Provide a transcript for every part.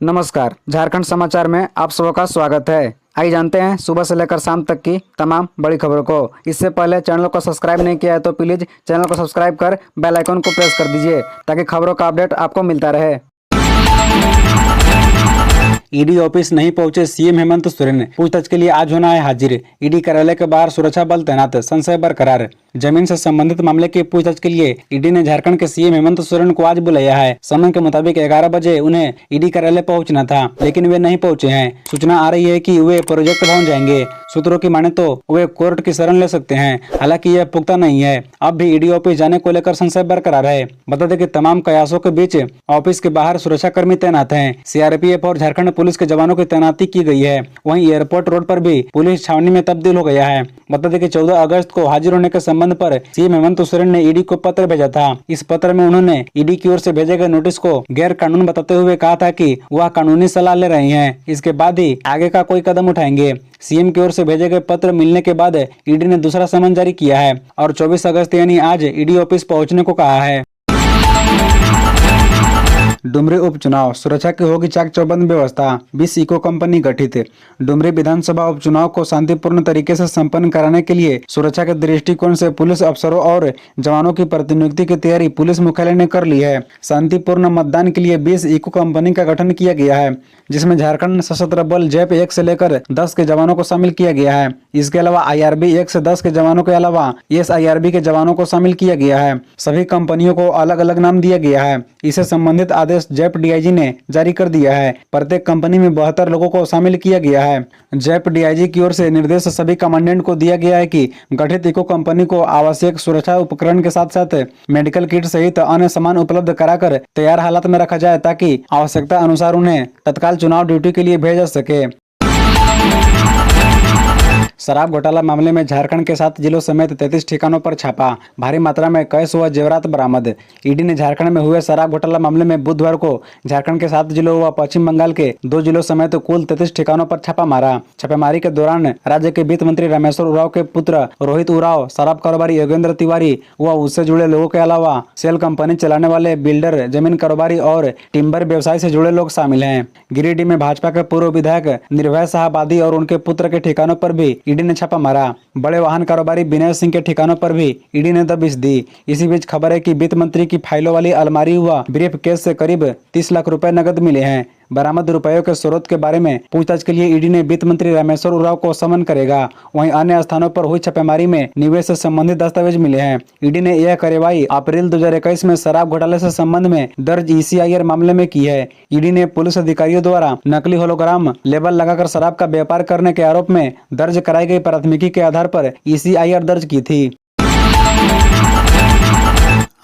नमस्कार, झारखंड समाचार में आप सबका स्वागत है। आइए जानते हैं सुबह से लेकर शाम तक की तमाम बड़ी खबरों को। इससे पहले चैनल को सब्सक्राइब नहीं किया है तो प्लीज चैनल को सब्सक्राइब कर बेल आइकन को प्रेस कर दीजिए ताकि खबरों का अपडेट आपको मिलता रहे। ईडी ऑफिस नहीं पहुंचे सीएम हेमंत सोरेन, पूछताछ के लिए आज होना है हाजिर। ईडी कार्यालय के बाहर सुरक्षा बल तैनात, संशय बरकरार। जमीन से संबंधित मामले की पूछताछ के लिए ईडी ने झारखंड के सीएम हेमंत सोरेन को आज बुलाया है। समय के मुताबिक 11 बजे उन्हें ईडी कार्यालय पहुंचना था, लेकिन वे नहीं पहुंचे हैं। सूचना आ रही है कि वे प्रोजेक्ट भवन जाएंगे। सूत्रों की माने तो वे कोर्ट की शरण ले सकते हैं, हालांकि यह पुख्ता नहीं है। अब भी ईडी ऑफिस जाने को लेकर संशय बरकरार है। बता दें कि तमाम कयासों के बीच ऑफिस के बाहर सुरक्षा कर्मी तैनात हैं। सीआरपीएफ और झारखंड पुलिस के जवानों की तैनाती की गई है। वहीं एयरपोर्ट रोड पर भी पुलिस छावनी में तब्दील हो गया है। बता दें कि 14 अगस्त को हाजिर होने के संबंध पर सीएम हेमंत सोरेन ने ईडी को पत्र भेजा था। इस पत्र में उन्होंने ईडी की ओर से भेजे गए नोटिस को गैर कानूनी बताते हुए कहा था कि वह कानूनी सलाह ले रहे हैं, इसके बाद ही आगे का कोई कदम उठाएंगे। सीएम की ओर से भेजे गए पत्र मिलने के बाद ईडी ने दूसरा समन जारी किया है और 24 अगस्त यानी आज ईडी ऑफिस पहुंचने को कहा है। डुमरी उपचुनाव, सुरक्षा की होगी चाक चौबंद व्यवस्था, 20 इको कंपनी गठित। डुमरी विधानसभा उपचुनाव को शांतिपूर्ण तरीके से संपन्न कराने के लिए सुरक्षा के दृष्टिकोण से पुलिस अफसरों और जवानों की प्रतिनियुक्ति की तैयारी पुलिस मुख्यालय ने कर ली है। शांतिपूर्ण मतदान के लिए 20 इको कंपनी का गठन किया गया है, जिसमें झारखंड सशस्त्र बल जैप 1 से लेकर 10 के जवानों को शामिल किया गया है। इसके अलावा IRB 1 से 10 के जवानों के अलावा SIRB के जवानों को शामिल किया गया है। सभी कंपनियों को अलग अलग नाम दिया गया है। इससे संबंधित आदेश जैप DIG ने जारी कर दिया है। प्रत्येक कंपनी में 72 लोगों को शामिल किया गया है। जैप DIG की ओर से निर्देश सभी कमांडेंट को दिया गया है कि गठित इको कंपनी को आवश्यक सुरक्षा उपकरण के साथ साथ मेडिकल किट सहित अन्य सामान उपलब्ध कराकर तैयार हालत में रखा जाए ताकि आवश्यकता अनुसार उन्हें तत्काल चुनाव ड्यूटी के लिए भेजा सके। शराब घोटाला मामले में झारखंड के 7 जिलों समेत 33 ठिकानों पर छापा, भारी मात्रा में कैश व जेवरात बरामद। ईडी ने झारखंड में हुए शराब घोटाला मामले में बुधवार को झारखंड के 7 जिलों व पश्चिम बंगाल के 2 जिलों समेत कुल 33 ठिकानों पर छापा मारा। छापेमारी के दौरान राज्य के वित्त मंत्री रामेश्वर उरांव के पुत्र रोहित उरांव, शराब कारोबारी योगेंद्र तिवारी व उससे जुड़े लोगों के अलावा सेल कंपनी चलाने वाले बिल्डर, जमीन कारोबारी और टिम्बर व्यवसाय से जुड़े लोग शामिल हैं। गिरिडीह में भाजपा के पूर्व विधायक निर्भय साहबादी और उनके पुत्र के ठिकानों पर भी ईडी ने छापा मारा। बड़े वाहन कारोबारी विनय सिंह के ठिकानों पर भी ईडी ने दबिश दी। इसी बीच खबर है कि वित्त मंत्री की फाइलों वाली अलमारी हुआ ब्रीफ केस से करीब 30 लाख रुपए नकद मिले हैं। बरामद रुपयों के स्रोत के बारे में पूछताछ के लिए ईडी ने वित्त मंत्री रामेश्वर उरांव को समन करेगा। वहीं अन्य स्थानों पर हुई छापेमारी में निवेश से संबंधित दस्तावेज मिले हैं। ईडी ने यह कार्रवाई अप्रैल 2021 में शराब घोटाले से संबंध में दर्ज ECIR मामले में की है। ईडी ने पुलिस अधिकारियों द्वारा नकली होलोग्राम लेबल लगाकर शराब का व्यापार करने के आरोप में दर्ज कराई गई प्राथमिकी के आधार पर ECIR दर्ज की थी।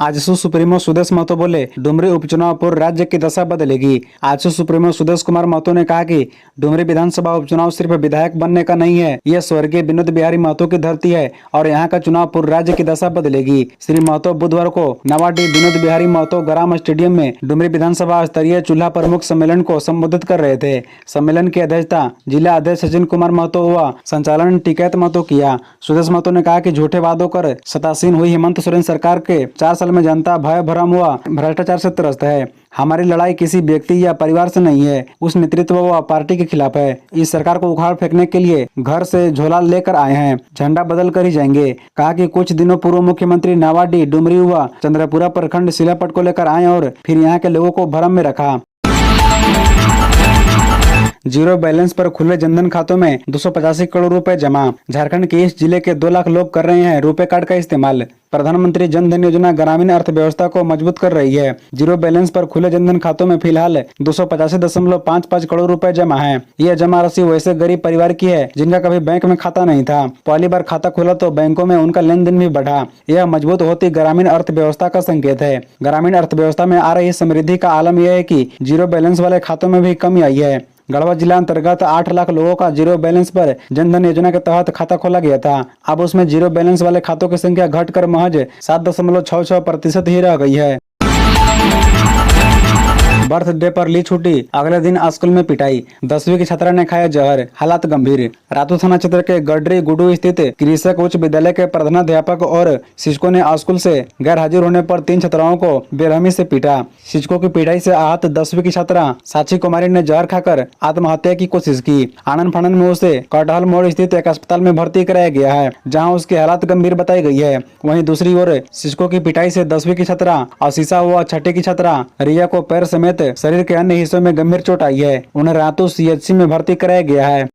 आजसू सुप्रीमो सुदेश महतो बोले, डुमरी उपचुनाव पूर्व राज्य की दशा बदलेगी। आजसू सुप्रीमो सुदेश कुमार महतो ने कहा कि डुमरी विधानसभा उपचुनाव सिर्फ विधायक बनने का नहीं है, यह स्वर्गीय विनोद बिहारी महतो की धरती है और यहाँ का चुनाव पूर्व राज्य की दशा बदलेगी। श्री महतो बुधवार को नवाडीह विनोद बिहारी महतो ग्राम स्टेडियम में डुमरी विधानसभा स्तरीय चूल्हा प्रमुख सम्मेलन को संबोधित कर रहे थे। सम्मेलन की अध्यक्षता जिला अध्यक्ष सचिन कुमार महतो व संचालन टिकैत महतो किया। सुदेश महतो ने कहा कि झूठे वादों कर सत्तासीन हुई हेमंत सोरेन सरकार के 4 साल में जनता भय भ्रम व भ्रष्टाचार से त्रस्त है। हमारी लड़ाई किसी व्यक्ति या परिवार से नहीं है, उस नेतृत्व व पार्टी के खिलाफ है। इस सरकार को उखाड़ फेंकने के लिए घर से झोला लेकर आए हैं, झंडा बदल कर ही जाएंगे। कहा कि कुछ दिनों पूर्व मुख्यमंत्री नावाडीह, डुमरी व चंद्रपुरा प्रखंड शिलापट को लेकर आए और फिर यहाँ के लोगों को भ्रम में रखा। जीरो बैलेंस पर खुले जनधन खातों में 285 करोड़ रुपए जमा। झारखंड के इस जिले के 2 लाख लोग कर रहे हैं रुपए कार्ड का इस्तेमाल। प्रधानमंत्री जन धन योजना ग्रामीण अर्थव्यवस्था को मजबूत कर रही है। जीरो बैलेंस पर खुले जनधन खातों में फिलहाल 285.55 करोड़ रुपए जमा है। यह जमा राशि वैसे गरीब परिवार की है जिनका कभी बैंक में खाता नहीं था। पहली बार खाता खुला तो बैंकों में उनका लेन देन भी बढ़ा। यह मजबूत होती ग्रामीण अर्थव्यवस्था का संकेत है। ग्रामीण अर्थव्यवस्था में आ रही समृद्धि का आलम यह है कि जीरो बैलेंस वाले खातों में भी कमी आई है। गढ़वा जिला अंतर्गत 8 लाख लोगों का जीरो बैलेंस पर जनधन योजना के तहत खाता खोला गया था। अब उसमें जीरो बैलेंस वाले खातों की संख्या घटकर महज 7.66% ही रह गई है। बर्थडे पर ली छुट्टी, अगले दिन स्कूल में पिटाई, 10वीं की छात्रा ने खाया जहर, हालात गंभीर। रातू थाना क्षेत्र के गडरी गुडू स्थित कृषक उच्च विद्यालय के प्रधानाध्यापक और शिक्षकों ने स्कूल से गैर हाजिर होने पर 3 छात्राओं को बेरहमी से पीटा। शिक्षकों की पिटाई से आहत 10वीं की छात्रा साक्षी कुमारी ने जहर खाकर आत्महत्या की कोशिश की। आनन फानन में उसे कटहल मोड़ स्थित एक अस्पताल में भर्ती कराया गया है, जहां उसकी हालत गंभीर बताई गई है। वहीं दूसरी ओर शिक्षकों की पिटाई से 10वीं की छात्रा आशीषा व 6ठी की छात्रा रिया को पैर समेत शरीर के अन्य हिस्सों में गंभीर चोट आई है। उन्हें रातू CHC में भर्ती कराया गया है।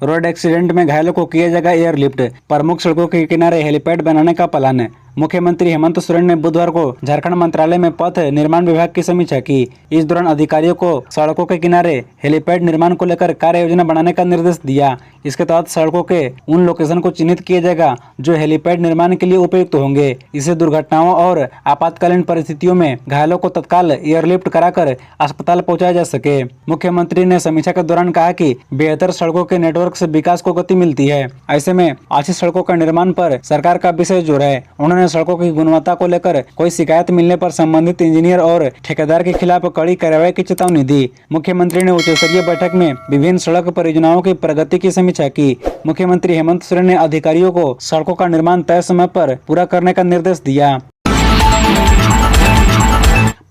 रोड एक्सीडेंट में घायलों को किया जाएगा एयरलिफ्ट, प्रमुख सड़कों के किनारे हेलीपैड बनाने का प्लान। मुख्यमंत्री हेमंत सोरेन ने बुधवार को झारखंड मंत्रालय में पथ निर्माण विभाग की समीक्षा की। इस दौरान अधिकारियों को सड़कों के किनारे हेलीपैड निर्माण को लेकर कार्य योजना बनाने का निर्देश दिया। इसके तहत सड़कों के उन लोकेशन को चिन्हित किया जाएगा जो हेलीपैड निर्माण के लिए उपयुक्त होंगे। इससे दुर्घटनाओं और आपातकालीन परिस्थितियों में घायलों को तत्काल एयरलिफ्ट कराकर अस्पताल पहुंचाया जा सके। मुख्यमंत्री ने समीक्षा के दौरान कहा कि बेहतर सड़कों के नेटवर्क से विकास को गति मिलती है। ऐसे में अच्छी सड़कों का निर्माण पर सरकार का विशेष जोर है। उन्होंने सड़कों की गुणवत्ता को लेकर कोई शिकायत मिलने पर संबंधित इंजीनियर और ठेकेदार के खिलाफ कड़ी कार्रवाई की चेतावनी दी। मुख्यमंत्री ने उच्च स्तरीय बैठक में विभिन्न सड़क परियोजनाओं की प्रगति की समीक्षा की। मुख्यमंत्री हेमंत सोरेन ने अधिकारियों को सड़कों का निर्माण तय समय पर पूरा करने का निर्देश दिया।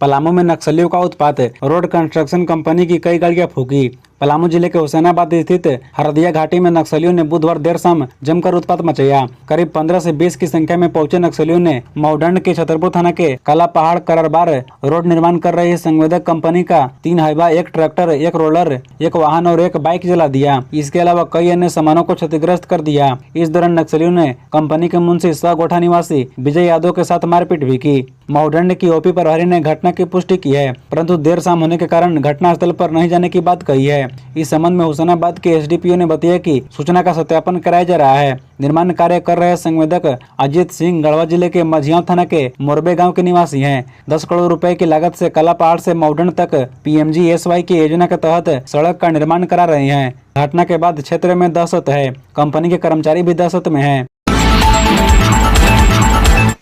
पलामू में नक्सलियों का उत्पात, रोड कंस्ट्रक्शन कंपनी की कई गाड़ियां फूंकी। पलामू जिले के हुसैनाबाद स्थित हरदिया घाटी में नक्सलियों ने बुधवार देर शाम जमकर उत्पात मचाया। करीब 15 से 20 की संख्या में पहुंचे नक्सलियों ने मौडंड के छतरपुर थाना के काला पहाड़ कररबार रोड निर्माण कर रही संवेदक कंपनी का 3 हाइवा, 1 ट्रैक्टर, 1 रोलर, 1 वाहन और 1 बाइक जला दिया। इसके अलावा कई अन्य सामानों को क्षतिग्रस्त कर दिया। इस दौरान नक्सलियों ने कंपनी के मुंशी सगोठा निवासी विजय यादव के साथ मारपीट भी की। मौडंड की OP प्रभारी ने घटना की पुष्टि की है, परंतु देर शाम होने के कारण घटनास्थल पर नहीं जाने की बात कही है। इस संबंध में हुसैनाबाद के SDPO ने बताया कि सूचना का सत्यापन कराया जा रहा है। निर्माण कार्य कर रहे संवेदक अजीत सिंह गढ़वा जिले के मझियाव थाना के मोरबे गांव के निवासी हैं। 10 करोड़ रुपए की लागत से काला पहाड़ से मौडंड तक PMGSY की योजना के तहत सड़क का निर्माण करा रहे हैं। घटना के बाद क्षेत्र में दहशत है। कंपनी के कर्मचारी भी दहशत में हैं।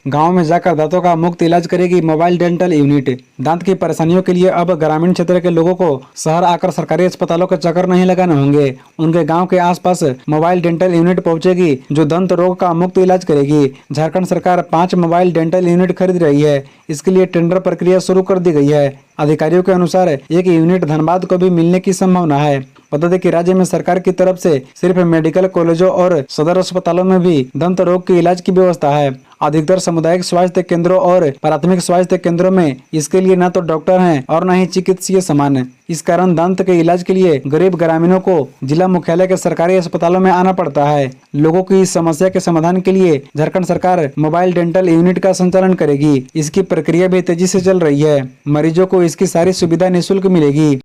गांव में जाकर दांतों का मुफ्त इलाज करेगी मोबाइल डेंटल यूनिट। दांत की परेशानियों के लिए अब ग्रामीण क्षेत्र के लोगों को शहर आकर सरकारी अस्पतालों के चक्कर नहीं लगाने होंगे। उनके गांव के आसपास मोबाइल डेंटल यूनिट पहुंचेगी जो दंत रोग का मुफ्त इलाज करेगी। झारखंड सरकार 5 मोबाइल डेंटल यूनिट खरीद रही है। इसके लिए टेंडर प्रक्रिया शुरू कर दी गई है। अधिकारियों के अनुसार एक यूनिट धनबाद को भी मिलने की संभावना है। बता दें कि राज्य में सरकार की तरफ से सिर्फ मेडिकल कॉलेजों और सदर अस्पतालों में भी दंत रोग के इलाज की व्यवस्था है। अधिकतर सामुदायिक स्वास्थ्य केंद्रों और प्राथमिक स्वास्थ्य केंद्रों में इसके लिए न तो डॉक्टर हैं और न ही चिकित्सीय सामान। इस कारण दंत के इलाज के लिए गरीब ग्रामीणों को जिला मुख्यालय के सरकारी अस्पतालों में आना पड़ता है। लोगों की इस समस्या के समाधान के लिए झारखंड सरकार मोबाइल डेंटल यूनिट का संचालन करेगी। इसकी प्रक्रिया भी तेजी से चल रही है। मरीजों को इसकी सारी सुविधा निःशुल्क मिलेगी।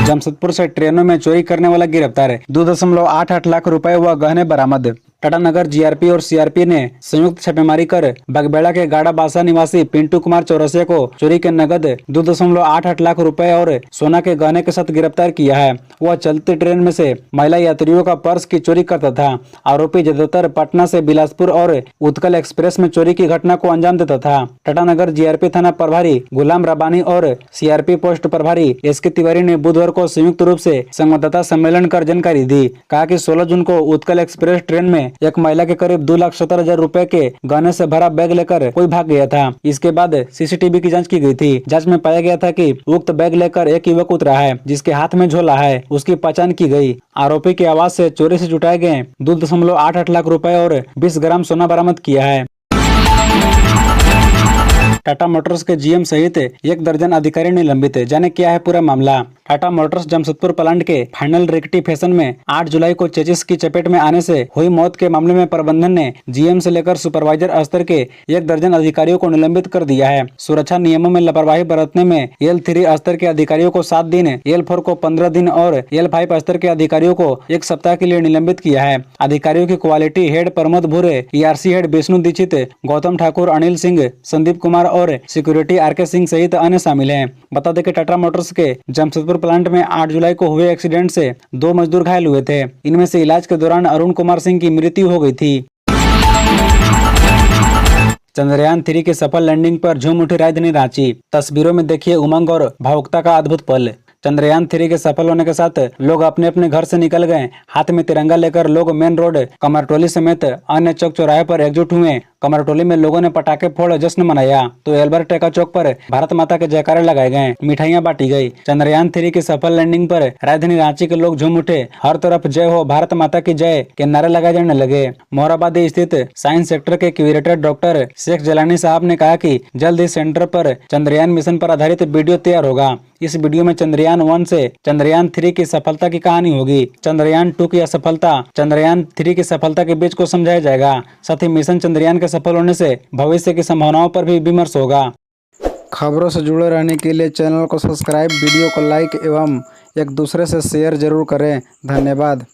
जमशेदपुर से ट्रेनों में चोरी करने वाला गिरफ्तार, 2.88 लाख रुपए व गहने बरामद। टाटानगर GRP और CRP ने संयुक्त छापेमारी कर बगबेड़ा के गाड़ा बासा निवासी पिंटू कुमार चौरसिया को चोरी के नगद 2.88 लाख रुपए और सोना के गहने के साथ गिरफ्तार किया है। वह चलती ट्रेन में से महिला यात्रियों का पर्स की चोरी करता था। आरोपी ज्यादातर पटना से बिलासपुर और उत्कल एक्सप्रेस में चोरी की घटना को अंजाम देता था। टाटानगर GRP थाना प्रभारी गुलाम रबानी और CRP पोस्ट प्रभारी SK तिवारी ने बुधवार को संयुक्त रूप से संवाददाता सम्मेलन कर जानकारी दी। कहा कि 16 जून को उत्कल एक्सप्रेस ट्रेन में एक महिला के करीब 2,70,000 रुपए के गहने से भरा बैग लेकर कोई भाग गया था। इसके बाद CCTV की जांच की गई थी। जांच में पाया गया था कि उक्त बैग लेकर एक युवक उतरा है जिसके हाथ में झोला है। उसकी पहचान की गई। आरोपी के आवास से चोरी से जुटाए गए 2.88 लाख रुपए और 20 ग्राम सोना बरामद किया है। टाटा मोटर्स के GM सहित 1 दर्जन अधिकारी निलंबित। जाने क्या है पूरा मामला। टाटा मोटर्स जमशेदपुर प्लांट के फाइनल रेक्टिफिकेशन में 8 जुलाई को चेसिस की चपेट में आने से हुई मौत के मामले में प्रबंधन ने GM से लेकर सुपरवाइजर स्तर के 1 दर्जन अधिकारियों को निलंबित कर दिया है। सुरक्षा नियमों में लापरवाही बरतने में L3 स्तर के अधिकारियों को 7 दिन, L4 को 15 दिन और L5 स्तर के अधिकारियों को 1 सप्ताह के लिए निलंबित किया है। अधिकारियों की क्वालिटी हेड प्रमोद भूरे, ERC हेड विष्णु दीक्षित, गौतम ठाकुर, अनिल सिंह, संदीप कुमार और सिक्योरिटी RK सिंह सहित अन्य शामिल हैं। बता दें कि टाटा मोटर्स के जमशेदपुर प्लांट में 8 जुलाई को हुए एक्सीडेंट से 2 मजदूर घायल हुए थे। इनमें से इलाज के दौरान अरुण कुमार सिंह की मृत्यु हो गई थी। चंद्रयान 3 की सफल लैंडिंग पर झूम उठी राजधानी रांची। तस्वीरों में देखिए उमंग और भावुकता का अद्भुत पल। चंद्रयान 3 के सफल होने के साथ लोग अपने अपने घर से निकल गए। हाथ में तिरंगा लेकर लोग मेन रोड, कमरटोली समेत अन्य चौक चौराहे पर एकजुट हुए। कमरटोली में लोगों ने पटाखे फोड़ जश्न मनाया तो एल्बर्ट टेका चौक पर भारत माता के जयकारे लगाए गए, मिठाइयां बांटी गई। चंद्रयान 3 की सफल लैंडिंग पर राजधानी रांची के लोग झूम उठे। हर तरफ जय हो भारत माता की जय के नारे लगाए जाने लगे। मोराबाद स्थित साइंस सेक्टर के क्यूरेटर डॉक्टर शेख जलानी साहब ने कहा कि जल्द ही सेंटर पर चंद्रयान मिशन पर आधारित वीडियो तैयार होगा। इस वीडियो में चंद्रयान 1 से चंद्रयान 3 की सफलता की कहानी होगी। चंद्रयान 2 की असफलता, चंद्रयान 3 की सफलता के बीच को समझाया जाएगा। साथ ही मिशन चंद्रयान के सफल होने से भविष्य की संभावनाओं पर भी विमर्श होगा। खबरों से जुड़े रहने के लिए चैनल को सब्सक्राइब, वीडियो को लाइक एवं एक दूसरे से शेयर जरूर करें। धन्यवाद।